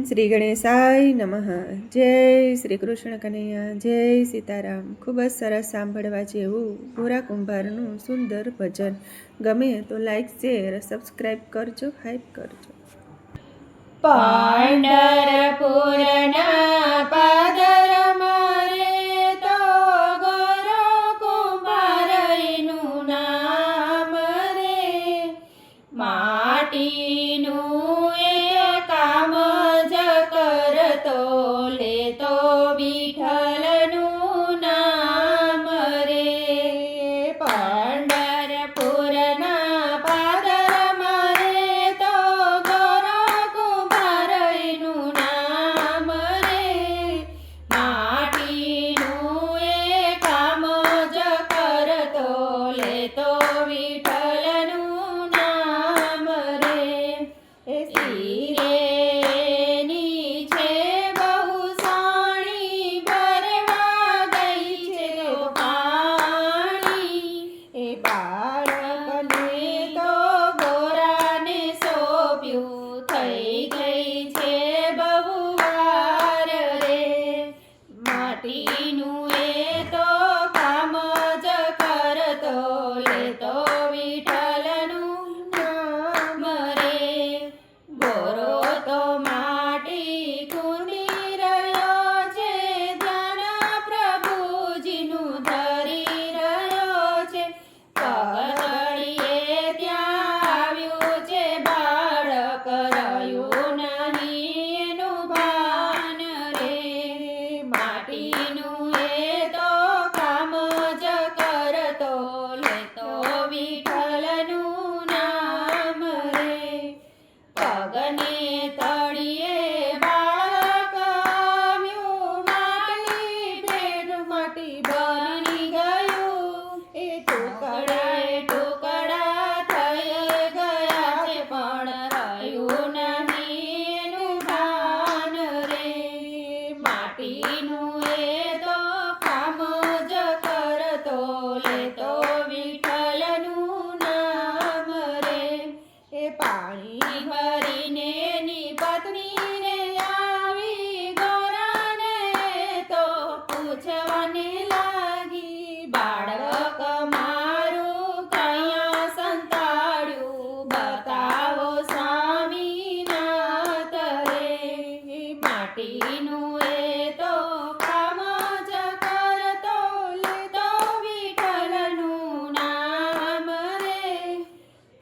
શ્રી ગણેશાય નમઃ. જય શ્રી કૃષ્ણ કનૈયા, જય સીતારામ. ખૂબ જ સરસ સાંભળવા જેવું ગોરા કુંભારનું સુંદર ભજન. ગમે તો લાઈક, શેર, સબસ્ક્રાઈબ કરજો, હાઈપ કરજો. પંઢરપુરના પાદરમાં રે તો ગોરો કુંભારનું નામ રે. માટીનું એ કામ જ કરતો લેતો વિઠ્ઠલનું નામ રે. પંઢરપુરના પાદરમાં રે તો ગોરો કુંભારનું નામ રે. માટીનું એ કામ જ કરતો લેતો વિઠ્ઠલનું નામ રે. હીરેની છે બહુ સાણી ભરવા ગઈ છે પાણી. એ બાળકને તો ગોરાને સોંપ્યું થઈ ગઈ છે બહુ વાર રે. માટીનું એ તો કામ જ કરતો લેતો વિઠ્ઠલનું નામ રે. ગોરો તો માટી કુંડી રહ્યો છે, ધ્યાન પ્રભુજીનું ધરી રહ્યો છે. પગથળીએ ત્યાં આવ્યું છે બાળક, રહ્યું નહીં એનું ભાન રે. માટીનું એ તો કામ જ કરતો લેતો વિઠ્ઠલનું નામ રે. પગને તળિયે બાળક આવ્યું, માટી ભેડ માટી બની ગયું. એ ટુકડાએ ટુકડા થઈ ગયા છે, પણ રહ્યું નહીં એનું ભાન રે. માટીનું એ તો કામ જ કરતો લેતો વિઠ્ઠલનું નામ રે. એ પાણી ભરીને એની પત્નીને આવી, ગોરાને તો પૂછવાને લાગી. બાળક મારું કયા સંતાડ્યું, બતાવો સ્વામીનાથ રે. માટીનું એ તો કામ જ કરતો લેતો વિઠ્ઠલનું નામ રે.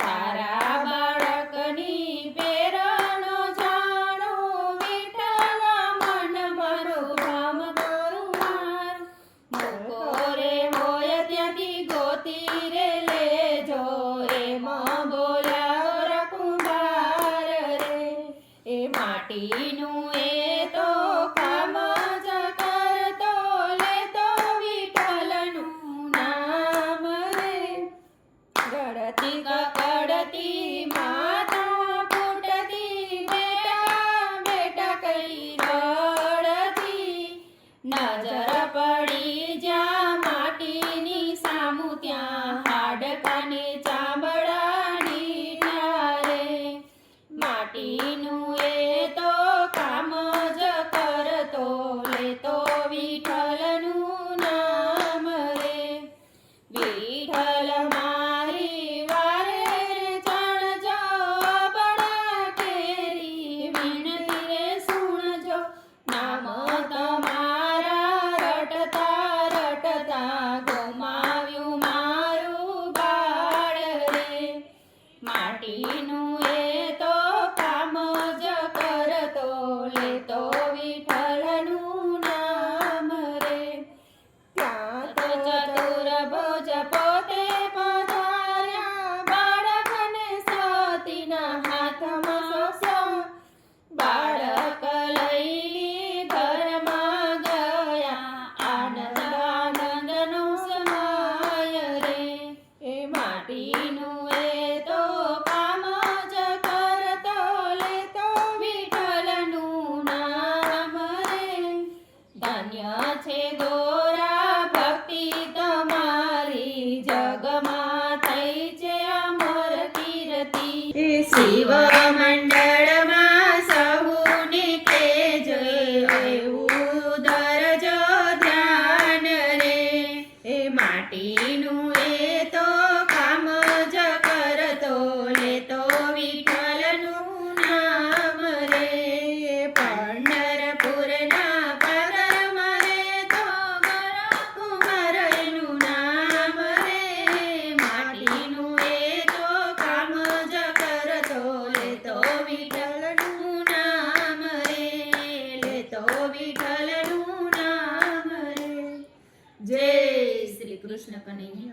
તારા બાળકની પેરનો જાણો, વિઠ્ઠલ મન મારું ધામ કરું માર. મૂકો રે હોય ત્યાંથી ગોતી રે લેજો, એમાં બોલ્યા ગોરા કુંભાર રે. એ માટીનું એ તો કામ જ કરતો લેતો વિઠ્ઠલનું નામ રે. ગળતી કકડતી માતા ફૂટતી, બેટા બેટા કઈ રડતી. નજર પડી જ્યાં માટીની સામું, ત્યાં હાડકાને ચામડાની ઠારે. માટીનું એ તો કામ જ કરતો લેતો વિઠ્ઠલનું નામ રે. વિઠ્ઠલ મારી વારે ચણજો, બડા કેરી વિનતી રે સુણજો. નામ તમારા રટતા રટતા ગુમાવ્યું મારું બાળ રે. માટીનું એ તો કામ જ કરતો લેતો વિઠ્ઠલનું નામ રે. ત્યાં તો ચતુર્ભુજ પોતે પધાર્યા, બાળકને સતીના હાથમાં સોંપ્યો. બાળક લઈ ઘરમાં ગયા, આનંદ આનંદનો સમય રે. એ માટીનું એ તો કામ જ કરતો લેતો વિઠ્ઠલનું નામ રે. ધન્ય છે ગોરા ભક્તિ તમારી, જગમાં થઈ છે અમર કીર્તિ. શિવ મંડળમાં સહુને કે ધણી